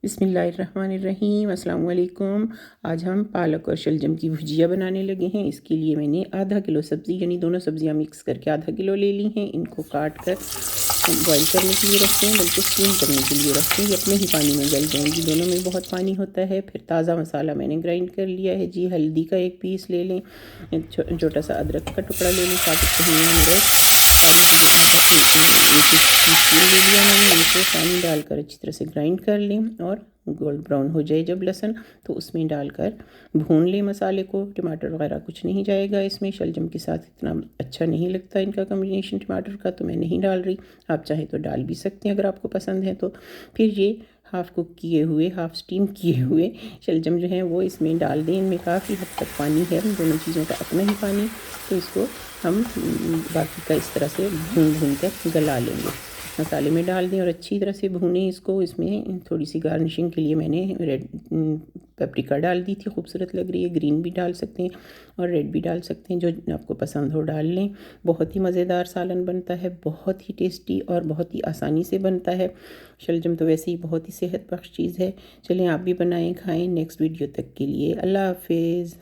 बिस्मिल्लाहिर्रहमानिर्रहीम, अस्सलाम वालेकुम। आज हम पालक और शलजम की भुजिया बनाने लगे हैं। इसके लिए मैंने आधा किलो सब्ज़ी यानी दोनों सब्ज़ियां मिक्स करके आधा किलो ले ली हैं। इनको काट कर बॉईल करने के लिए रखते हैं, बल्कि स्टीम करने के लिए रखते हैं। ये अपने ही पानी में गल जाएंगी, दोनों में बहुत पानी होता है। फिर ताज़ा मसाला मैंने ग्राइंड कर लिया है जी। हल्दी का एक पीस ले लें, छोटा सा अदरक का टुकड़ा ले लें, साबुत धनिया, मिर्च और स्पून ले लिया मैंने। इनको पानी डालकर अच्छी तरह से ग्राइंड कर लें और गोल्ड ब्राउन हो जाए जब लहसुन, तो उसमें डालकर भून लें मसाले को। टमाटर वगैरह कुछ नहीं जाएगा इसमें, शलजम के साथ इतना अच्छा नहीं लगता इनका कॉम्बिनेशन टमाटर का, तो मैं नहीं डाल रही। आप चाहे तो डाल भी सकते हैं अगर आपको पसंद है तो। फिर ये हाफ़ कुक किए हुए, हाफ़ स्टीम किए हुए शलजम जो हैं वो इसमें डाल दें। इनमें काफ़ी हद तक पानी है, दोनों चीज़ों का अपना ही पानी, तो इसको हम बाकी का इस तरह से भून कर गला लेंगे। मसाले में डाल दें और अच्छी तरह से भूनें इसको। इसमें थोड़ी सी गार्निशिंग के लिए मैंने रेड पेपरिका डाल दी थी, खूबसूरत लग रही है। ग्रीन भी डाल सकते हैं और रेड भी डाल सकते हैं, जो आपको पसंद हो डाल लें। बहुत ही मज़ेदार सालन बनता है, बहुत ही टेस्टी और बहुत ही आसानी से बनता है। शलजम तो वैसे ही बहुत ही सेहत बख्श चीज़ है। चलें आप भी बनाएं, खाएं। नेक्स्ट वीडियो तक के लिए अल्लाह हाफिज़।